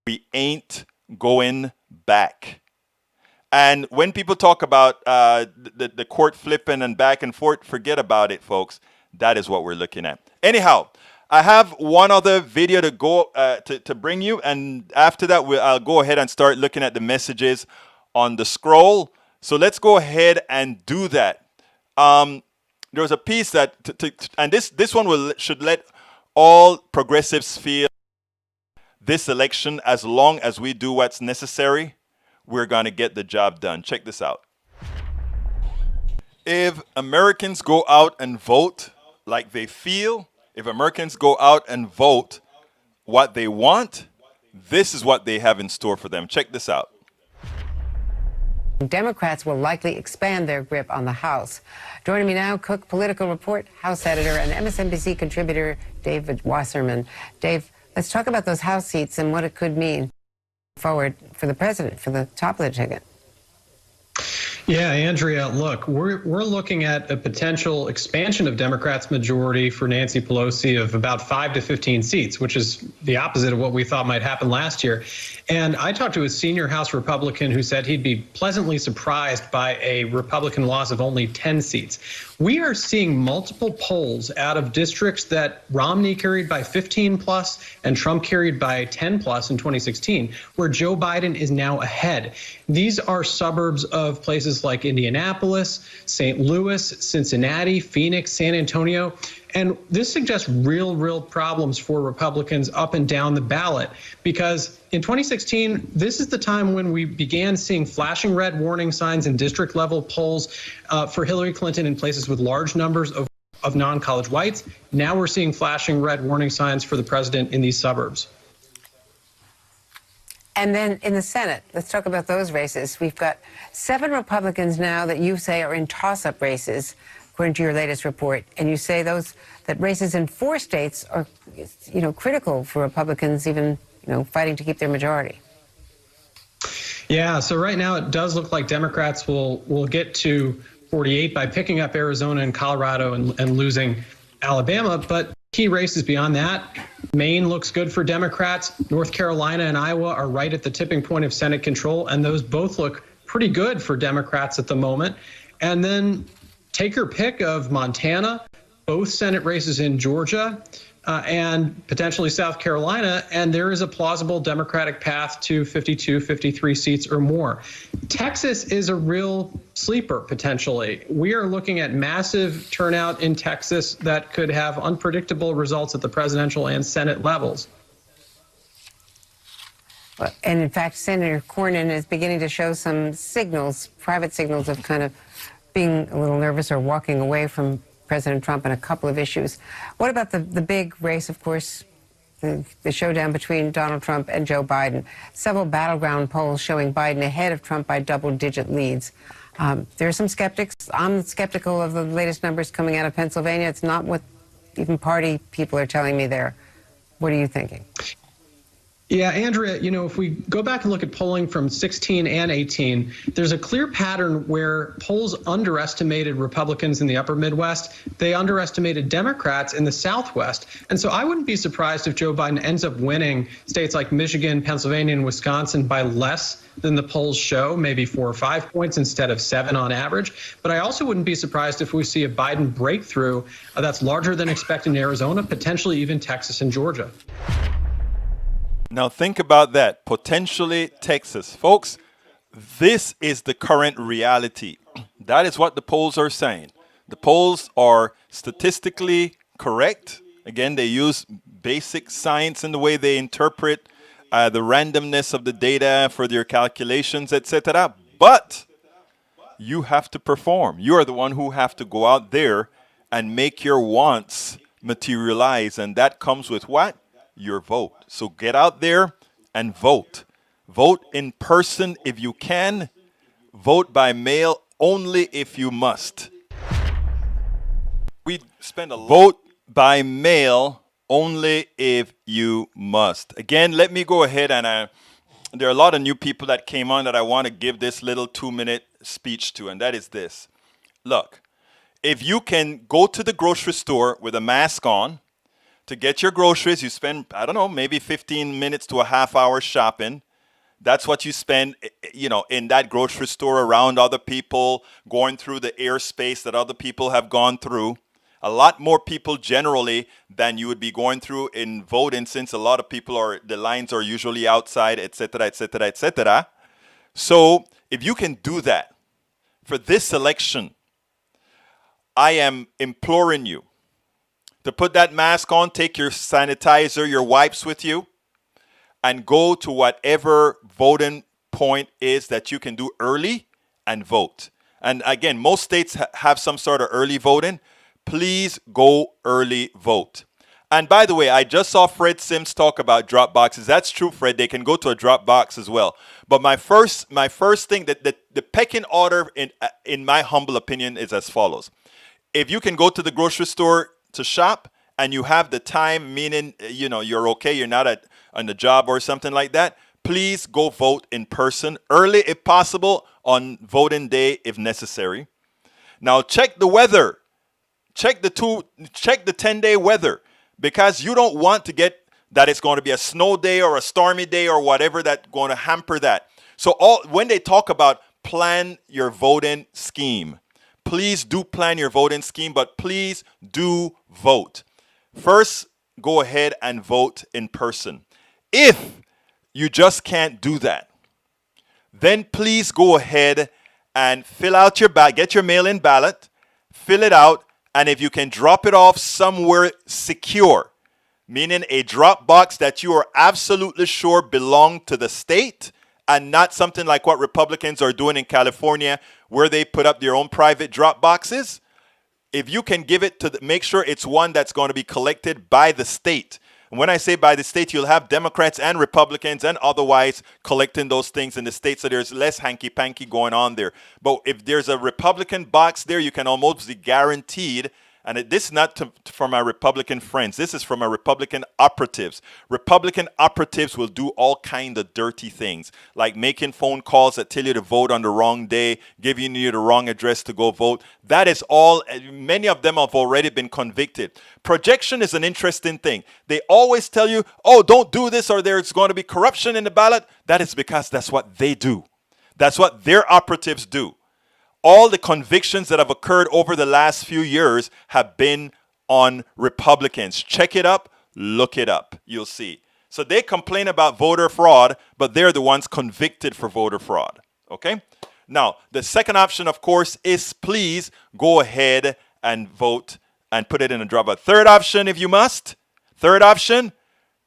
We ain't going back. And when people talk about the court flipping and back and forth, forget about it, folks. That is what we're looking at. Anyhow, I have one other video to go to bring you, and after that, I'll go ahead and start looking at the messages on the scroll. So let's go ahead and do that. There was a piece that, and this one should let all progressives feel this election, as long as we do what's necessary, we're going to get the job done. Check this out. If Americans go out and vote like they feel, if Americans go out and vote what they want, this is what they have in store for them. Check this out. Democrats will likely expand their grip on the House. Joining me now, Cook Political Report House editor and MSNBC contributor David Wasserman. Dave, let's talk about those House seats and what it could mean forward for the president, for the top of the ticket. Yeah, Andrea, look, we're looking at a potential expansion of Democrats' majority for Nancy Pelosi of about 5 to 15 seats, which is the opposite of what we thought might happen last year. And I talked to a senior House Republican who said he'd be pleasantly surprised by a Republican loss of only 10 seats. We are seeing multiple polls out of districts that Romney carried by 15 plus and Trump carried by 10 plus in 2016, where Joe Biden is now ahead. These are suburbs of places like Indianapolis, St. Louis, Cincinnati, Phoenix, San Antonio. And this suggests real problems for Republicans up and down the ballot, because in 2016, this is the time when we began seeing flashing red warning signs in district level polls for Hillary Clinton in places with large numbers of non-college whites. Now we're seeing flashing red warning signs for the president in these suburbs. And then in the Senate, let's talk about those races. We've got 7 Republicans now that you say are in toss-up races, according to your latest report. And you say that races in 4 states are, critical for Republicans, even, fighting to keep their majority. Yeah, so right now it does look like Democrats will get to 48 by picking up Arizona and Colorado and losing Alabama. But key races beyond that, Maine looks good for Democrats. North Carolina and Iowa are right at the tipping point of Senate control, and those both look pretty good for Democrats at the moment. And then take your pick of Montana, both Senate races in Georgia and potentially South Carolina, and there is a plausible Democratic path to 52, 53 seats or more. Texas is a real sleeper, potentially. We are looking at massive turnout in Texas that could have unpredictable results at the presidential and Senate levels. And in fact, Senator Cornyn is beginning to show some signals, private signals of kind of being a little nervous or walking away from President Trump on a couple of issues. What about the big race, of course, the showdown between Donald Trump and Joe Biden? Several battleground polls showing Biden ahead of Trump by double-digit leads. There are some skeptics. I'm skeptical of the latest numbers coming out of Pennsylvania. It's not what even party people are telling me there. What are you thinking? Yeah, Andrea, if we go back and look at polling from 16 and 18, there's a clear pattern where polls underestimated Republicans in the upper Midwest. They underestimated Democrats in the Southwest. And so I wouldn't be surprised if Joe Biden ends up winning states like Michigan, Pennsylvania, and Wisconsin by less than the polls show, maybe 4 or 5 points instead of 7 on average. But I also wouldn't be surprised if we see a Biden breakthrough that's larger than expected in Arizona, potentially even Texas and Georgia. Now think about that. Potentially Texas. Folks, this is the current reality. That is what the polls are saying. The polls are statistically correct. Again, they use basic science in the way they interpret the randomness of the data for their calculations, etc. But you have to perform. You are the one who have to go out there and make your wants materialize. And that comes with what? Your vote. So get out there and vote. Vote in person if you can. Vote by mail only if you must. We spend a vote by mail only if you must. Again, let me go ahead and there are a lot of new people that came on that I want to give this little 2-minute speech to, and that is this. Look, if you can go to the grocery store with a mask on, to get your groceries, you spend, I don't know, maybe 15 minutes to a half hour shopping. That's what you spend, in that grocery store around other people, going through the airspace that other people have gone through. A lot more people generally than you would be going through in voting, since a lot of people the lines are usually outside, etc., etc., etc. So if you can do that for this election, I am imploring you to put that mask on, take your sanitizer, your wipes with you, and go to whatever voting point is that you can do early and vote. And again, most states have some sort of early voting. Please go early vote. And by the way, I just saw Fred Sims talk about drop boxes. That's true, Fred. They can go to a drop box as well. But my first thing, that the pecking order, in my humble opinion, is as follows. If you can go to the grocery store to shop and you have the time, meaning you're okay, you're not on the job or something like that, please go vote in person early if possible, on voting day if necessary. Now check the weather. Check the 10-day weather, because you don't want to get that it's going to be a snow day or a stormy day or whatever that's going to hamper that. So when they talk about plan your voting scheme, please do plan your voting scheme, but please do vote. First, go ahead and vote in person. If you just can't do that, then please go ahead and fill out your ballot, get your mail-in ballot, fill it out, and if you can drop it off somewhere secure, meaning a drop box that you are absolutely sure belong to the state, and not something like what Republicans are doing in California, where they put up their own private drop boxes. If you can give it make sure it's one that's going to be collected by the state. And when I say by the state, you'll have Democrats and Republicans and otherwise collecting those things in the state, so there's less hanky-panky going on there. But if there's a Republican box there, you can almost be guaranteed. And this is not for my Republican friends. This is from my Republican operatives. Republican operatives will do all kind of dirty things, like making phone calls that tell you to vote on the wrong day, giving you the wrong address to go vote. That is all. Many of them have already been convicted. Projection is an interesting thing. They always tell you, oh, don't do this or there's going to be corruption in the ballot. That is because that's what they do. That's what their operatives do. All the convictions that have occurred over the last few years have been on Republicans. Check it up, look it up. You'll see. So they complain about voter fraud, but they're the ones convicted for voter fraud. Okay? Now, the second option, of course, is please go ahead and vote and put it in a drop. A third option, if you must. Third option,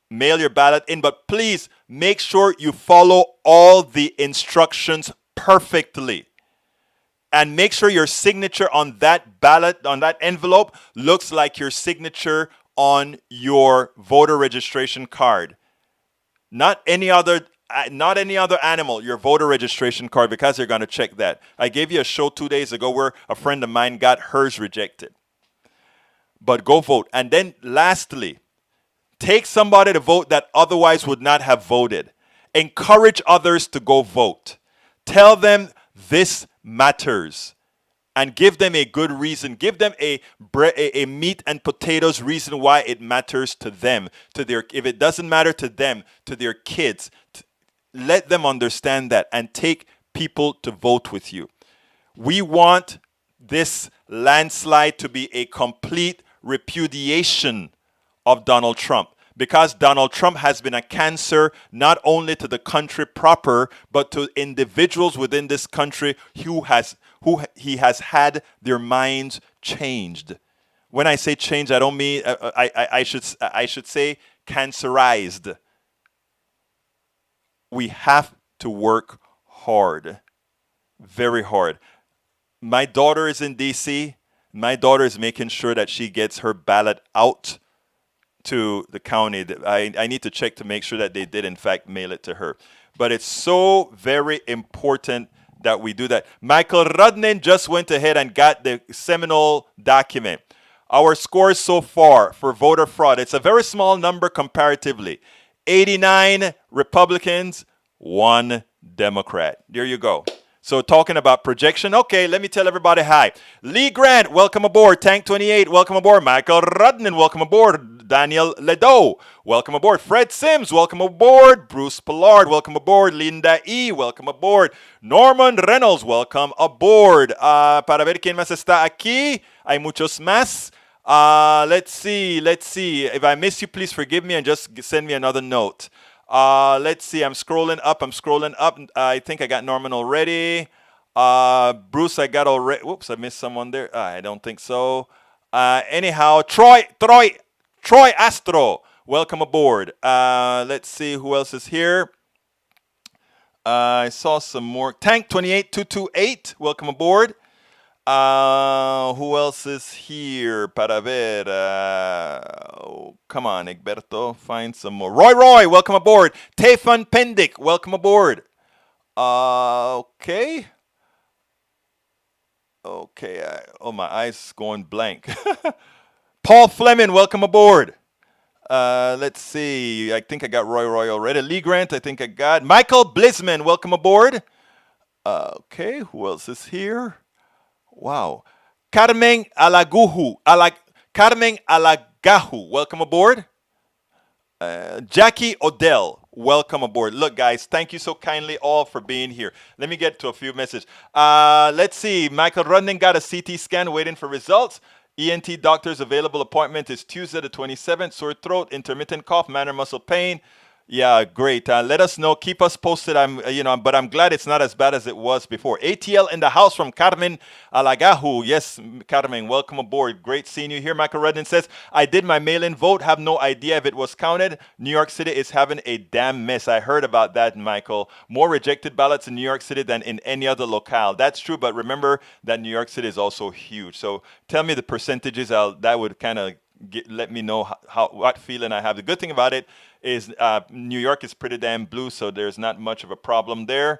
mail your ballot in, but please make sure you follow all the instructions perfectly. And make sure your signature on that ballot, on that envelope, looks like your signature on your voter registration card. Not any other animal, your voter registration card, because they're going to check that. I gave you a show 2 days ago where a friend of mine got hers rejected. But go vote. And then lastly, take somebody to vote that otherwise would not have voted. Encourage others to go vote. Tell them this matters. And give them a good reason. Give them a meat and potatoes reason why it matters to them. If it doesn't matter to them, to their kids, let them understand that and take people to vote with you. We want this landslide to be a complete repudiation of Donald Trump, because Donald Trump has been a cancer not only to the country proper, but to individuals within this country who he has had their minds changed. When I say change, I don't mean I should say cancerized. We have to work hard, very hard. My daughter is in D.C. My daughter is making sure that she gets her ballot out to the county. I need to check to make sure that they did, in fact, mail it to her. But it's so very important that we do that. Michael Rudnin just went ahead and got the seminal document. Our scores so far for voter fraud, it's a very small number comparatively. 89 Republicans, 1 Democrat. There you go. So talking about projection, okay, let me tell everybody hi. Lee Grant, welcome aboard. Tank 28, welcome aboard. Michael Rudnin, welcome aboard. Daniel Ledo, welcome aboard. Fred Sims, welcome aboard. Bruce Pollard, welcome aboard. Linda E., welcome aboard. Norman Reynolds, welcome aboard. Para ver quién más está aquí. Hay muchos más. Let's see. If I miss you, please forgive me and just send me another note. Let's see. I'm scrolling up. I think I got Norman already. Bruce, I got already. Whoops, I missed someone there. I don't think so. Anyhow, Troy Astro, welcome aboard. Let's see who else is here. I saw some more. Tank 28228, welcome aboard. Who else is here? Para ver. Come on, Egberto. Find some more. Roy, welcome aboard. Tefan Pendick, welcome aboard. Okay. My eyes going blank. Paul Fleming, welcome aboard. Let's see. I think I got Roy already. Lee Grant, I think I got. Michael Blisman, welcome aboard. Okay, who else is here? Wow. Carmen Alagahu, welcome aboard. Jackie Odell, welcome aboard. Look, guys, thank you so kindly all for being here. Let me get to a few messages. Let's see. Michael Rudnin got a CT scan waiting for results. ENT doctor's available appointment is Tuesday the 27th. Sore throat, intermittent cough, minor muscle pain. Yeah, great. Let us know. Keep us posted. But I'm glad it's not as bad as it was before. ATL in the house from Carmen Alagahu. Yes, Carmen, welcome aboard. Great seeing you here. Michael Redden says, I did my mail-in vote. Have no idea if it was counted. New York City is having a damn mess. I heard about that, Michael. More rejected ballots in New York City than in any other locale. That's true, but remember that New York City is also huge. So tell me the percentages. That would kind of let me know what feeling I have. The good thing about it is New York is pretty damn blue, so there's not much of a problem there.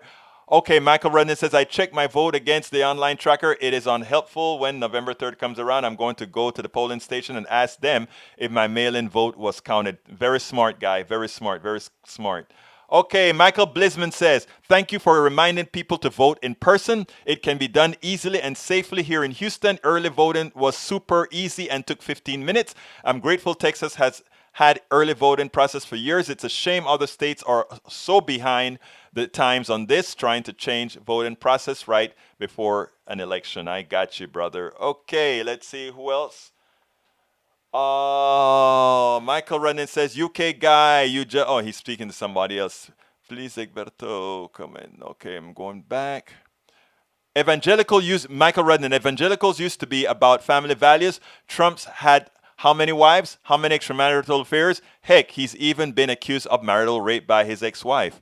Okay, Michael Redden says, I checked my vote against the online tracker. It is unhelpful. When November 3rd comes around, I'm going to go to the polling station and ask them if my mail-in vote was counted. Very smart guy. Very smart. Very smart. Okay, Michael Blisman says, thank you for reminding people to vote in person. It can be done easily and safely here in Houston. Early voting was super easy and took 15 minutes. I'm grateful Texas has had early voting process for years. It's a shame other states are so behind the times on this, trying to change voting process right before an election. I got you, brother. Okay, let's see who else. Oh, Michael Renan says, UK guy, oh, he's speaking to somebody else. Please, Egberto, come in. Okay, I'm going back. Michael Renan, evangelicals used to be about family values. Trump's had how many wives? How many extramarital affairs? Heck, he's even been accused of marital rape by his ex-wife.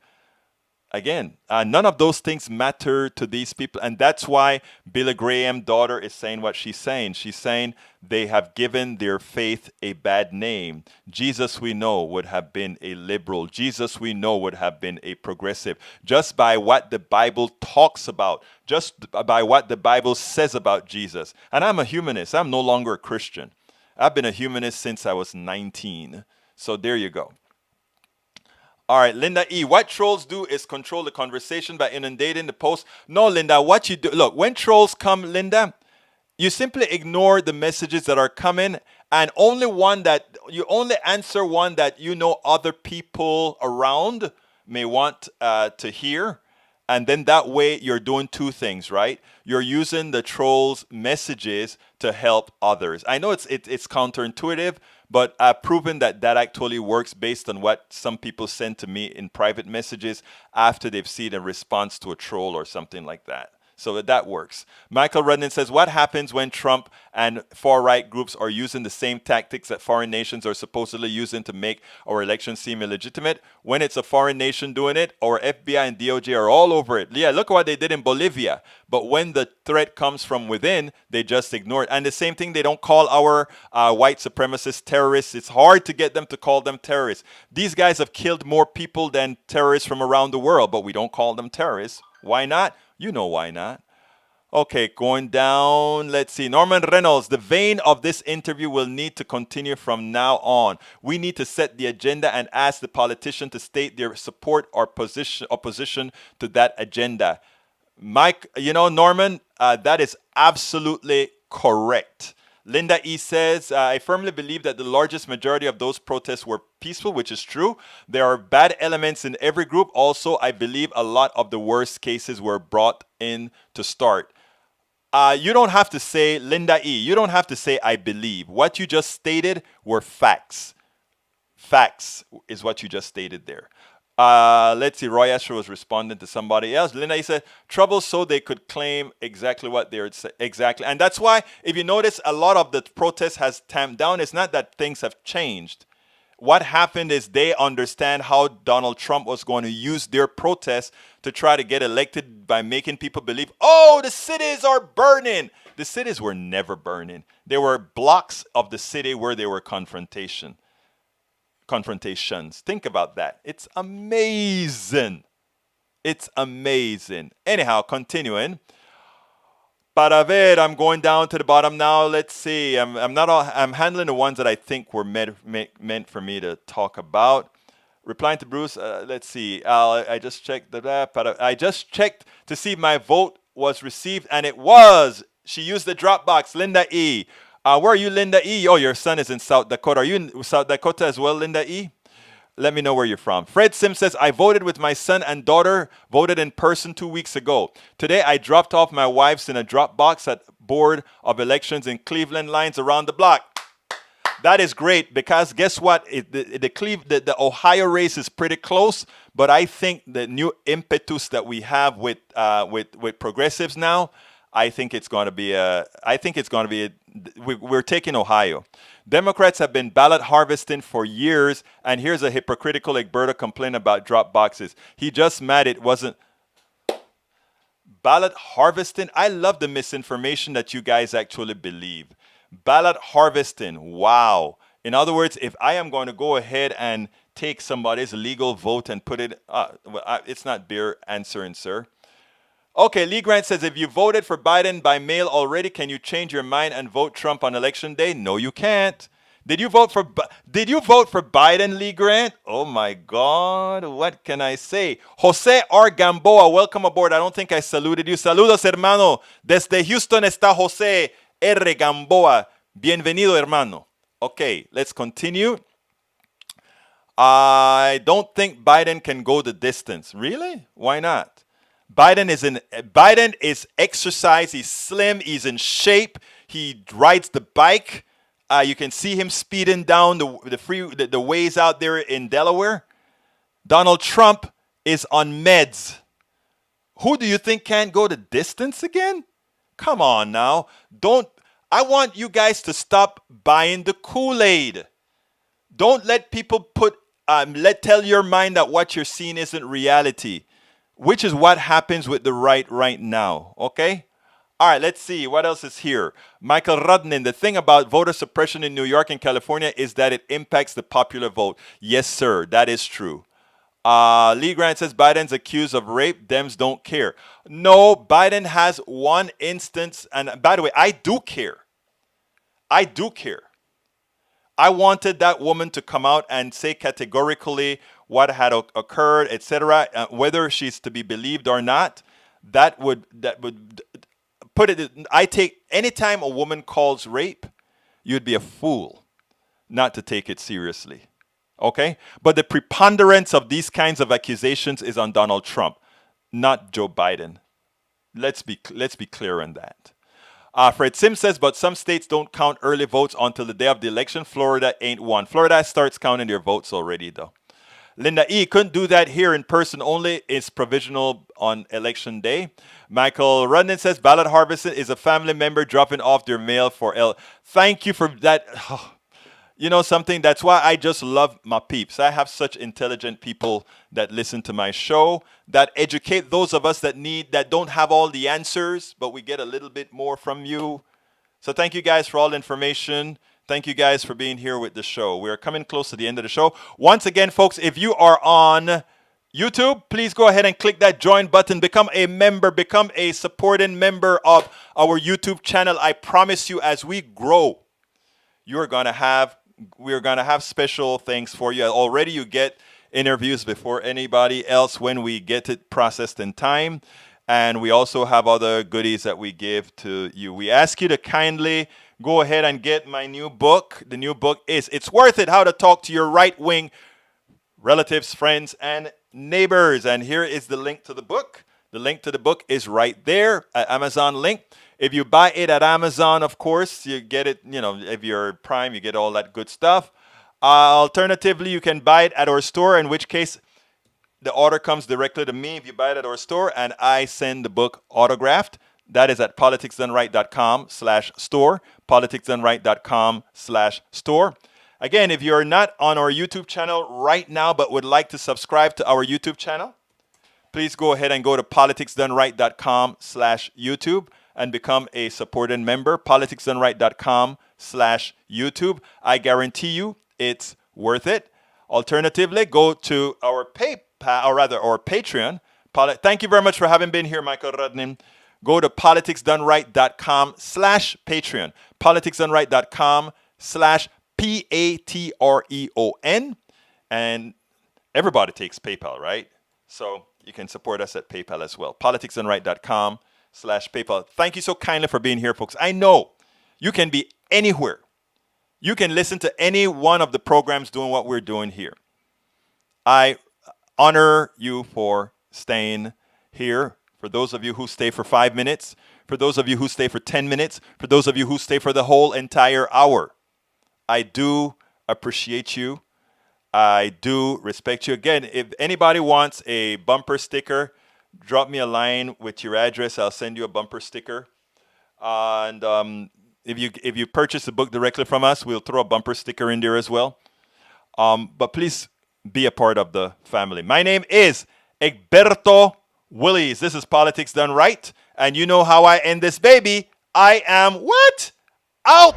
Again, none of those things matter to these people. And that's why Billy Graham's daughter is saying what she's saying. She's saying they have given their faith a bad name. Jesus, we know, would have been a liberal. Jesus, we know, would have been a progressive. Just by what the Bible talks about. Just by what the Bible says about Jesus. And I'm a humanist. I'm no longer a Christian. I've been a humanist since I was 19. So there you go. All right, Linda E. What trolls do is control the conversation by inundating the post. No, Linda, what you do, look, when trolls come, Linda, you simply ignore the messages that are coming, and you only answer one that you know other people around may want to hear. And then that way you're doing two things, right? You're using the trolls' messages to help others. I know it's counterintuitive, but I've proven that actually works based on what some people send to me in private messages after they've seen a response to a troll or something like that. So that works. Michael Rudnin says, what happens when Trump and far-right groups are using the same tactics that foreign nations are supposedly using to make our elections seem illegitimate? When it's a foreign nation doing it, our FBI and DOJ are all over it. Yeah, look at what they did in Bolivia. But when the threat comes from within, they just ignore it. And the same thing, they don't call our white supremacists terrorists. It's hard to get them to call them terrorists. These guys have killed more people than terrorists from around the world, but we don't call them terrorists. Why not? You know why not. Okay, going down. Let's see. Norman Reynolds, the vein of this interview will need to continue from now on. We need to set the agenda and ask the politician to state their support or opposition to that agenda. Mike, Norman, that is absolutely correct. Linda E. says, I firmly believe that the largest majority of those protests were peaceful, which is true. There are bad elements in every group. Also, I believe a lot of the worst cases were brought in to start. You don't have to say, Linda E., you don't have to say, I believe. What you just stated were facts. Facts is what you just stated there. Let's see, Roy Asher was responding to somebody else. Linda, he said, trouble so they could claim exactly what they're exactly. And that's why, if you notice, a lot of the protest has tamped down. It's not that things have changed. What happened is they understand how Donald Trump was going to use their protests to try to get elected by making people believe, oh, the cities are burning. The cities were never burning. There were blocks of the city where there were confrontations. Think about that. It's amazing. It's amazing. Anyhow, continuing. Para ver, I'm going down to the bottom now. Let's see. I'm handling the ones that I think were meant for me to talk about. Replying to Bruce, let's see. I just checked I just checked to see if my vote was received, and it was. She used the Dropbox. Linda E. Where are you, Linda E? Oh, your son is in South Dakota. Are you in South Dakota as well, Linda E? Let me know where you're from. Fred Sims says, I voted with my son and daughter, voted in person 2 weeks ago. Today, I dropped off my wives in a drop box at Board of Elections in Cleveland lines around the block. That is great because guess what? The Ohio race is pretty close, but I think the new impetus that we have with progressives now, I think it's going to be we're taking Ohio. Democrats have been ballot harvesting for years, and here's a hypocritical Alberta complaint about drop boxes. He just mad it wasn't ballot harvesting. I love the misinformation that you guys actually believe. Ballot harvesting, wow. In other words, if I am going to go ahead and take somebody's legal vote and put it, it's not beer answering, sir. Okay, Lee Grant says, if you voted for Biden by mail already, can you change your mind and vote Trump on election day? No, you can't. Did you vote for Biden, Lee Grant? Oh my God, what can I say? Jose R. Gamboa, welcome aboard. I don't think I saluted you. Saludos, hermano. Desde Houston está Jose R. Gamboa. Bienvenido, hermano. Okay, let's continue. I don't think Biden can go the distance. Really? Why not? Biden is exercise. He's slim. He's in shape. He rides the bike. You can see him speeding down the ways out there in Delaware. Donald Trump is on meds. Who do you think can't go the distance again? Come on now. I want you guys to stop buying the Kool-Aid. Don't let people tell your mind that what you're seeing isn't reality, which is what happens with the right now. Okay? All right, let's see. What else is here? Michael Rudnin, the thing about voter suppression in New York and California is that it impacts the popular vote. Yes, sir. That is true. Lee Grant says Biden's accused of rape. Dems don't care. No, Biden has one instance. And by the way, I do care. I do care. I wanted that woman to come out and say categorically what had occurred, etc., whether she's to be believed or not. That would put it. I take anytime a woman calls rape, you'd be a fool not to take it seriously. Okay? But the preponderance of these kinds of accusations is on Donald Trump, not Joe Biden. Let's be clear on that. Fred Sims says, but some states don't count early votes until the day of the election. Florida ain't one. Florida starts counting their votes already, though. Linda E. couldn't do that here in person only. It's provisional on election day. Michael Rudnin says, ballot harvesting is a family member dropping off their mail for L. Thank you for that. You know something? That's why I just love my peeps. I have such intelligent people that listen to my show, that educate those of us that don't have all the answers, but we get a little bit more from you. So thank you guys for all the information. Thank you guys for being here with the show. We're coming close to the end of the show. Once again, folks, if you are on YouTube, please go ahead and click that join button. Become a member. Become a supporting member of our YouTube channel. I promise you, as we grow, we're going to have special things for you. Already you get interviews before anybody else when we get it processed in time. And we also have other goodies that we give to you. We ask you to kindly go ahead and get my new book. The new book is It's Worth It, How to Talk to Your Right-Wing Relatives, Friends, and Neighbors. And here is the link to the book. The link to the book is right there at Amazon link. If you buy it at Amazon, of course, you get it, if you're Prime, you get all that good stuff. Alternatively, you can buy it at our store, in which case the order comes directly to me if you buy it at our store, and I send the book autographed. That is at politicsdoneright.com/store, politicsdoneright.com/store. Again, if you're not on our YouTube channel right now but would like to subscribe to our YouTube channel, please go ahead and go to politicsdoneright.com/YouTube. and become a supporting member, politicsdoneright.com/YouTube. I guarantee you it's worth it. Alternatively, go to our Patreon. Thank you very much for having been here, Michael Rudnin. Go to politicsdoneright.com/Patreon, politicsdoneright.com/Patreon. And everybody takes PayPal, right? So you can support us at PayPal as well. politicsdoneright.com/PayPal. Thank you so kindly for being here, folks. I know you can be anywhere. You can listen to any one of the programs doing what we're doing here. I honor you for staying here. For those of you who stay for 5 minutes, for those of you who stay for 10 minutes, for those of you who stay for the whole entire hour, I do appreciate you. I do respect you. Again, if anybody wants a bumper sticker, drop me a line with your address. I'll send you a bumper sticker. And if you purchase the book directly from us, we'll throw a bumper sticker in there as well. But please be a part of the family. My name is Egberto Willies. This is Politics Done Right. And you know how I end this baby. I am what? Out!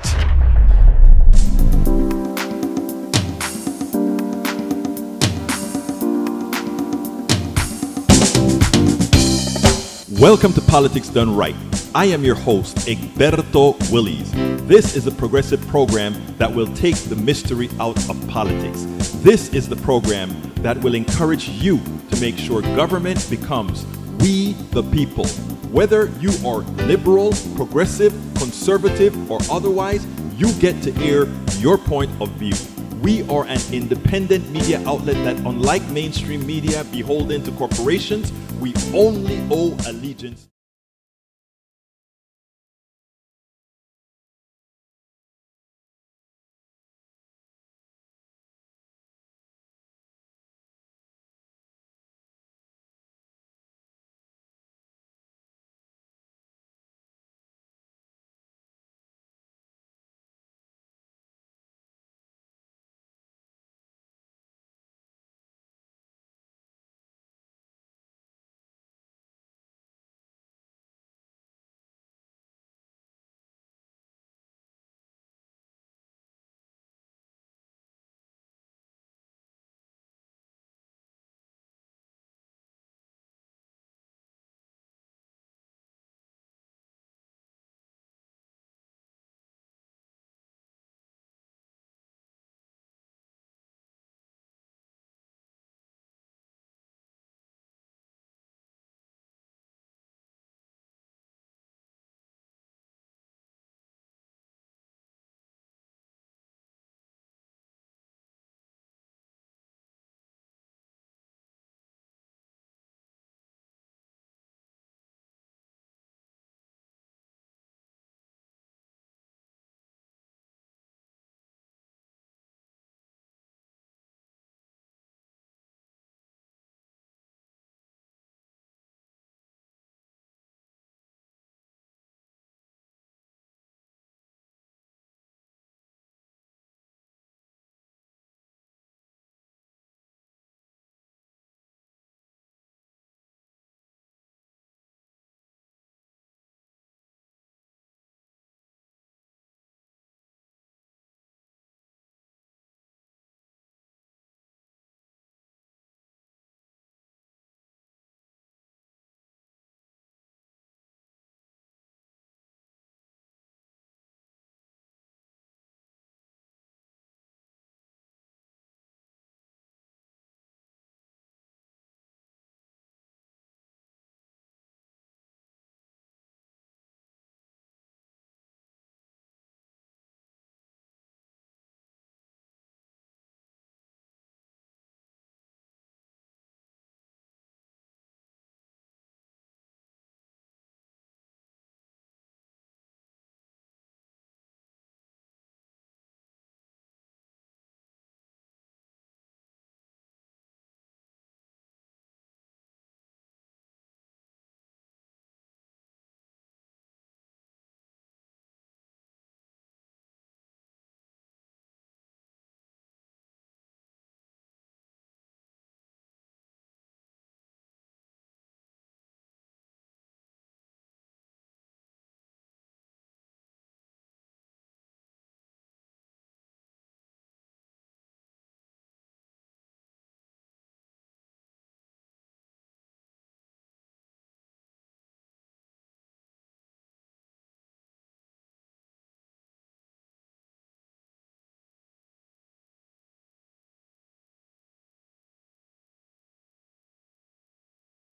Welcome to Politics Done Right. I am your host, Egberto Willies. This is a progressive program that will take the mystery out of politics. This is the program that will encourage you to make sure government becomes we the people. Whether you are liberal, progressive, conservative, or otherwise, you get to air your point of view. We are an independent media outlet that, unlike mainstream media beholden to corporations, we only owe allegiance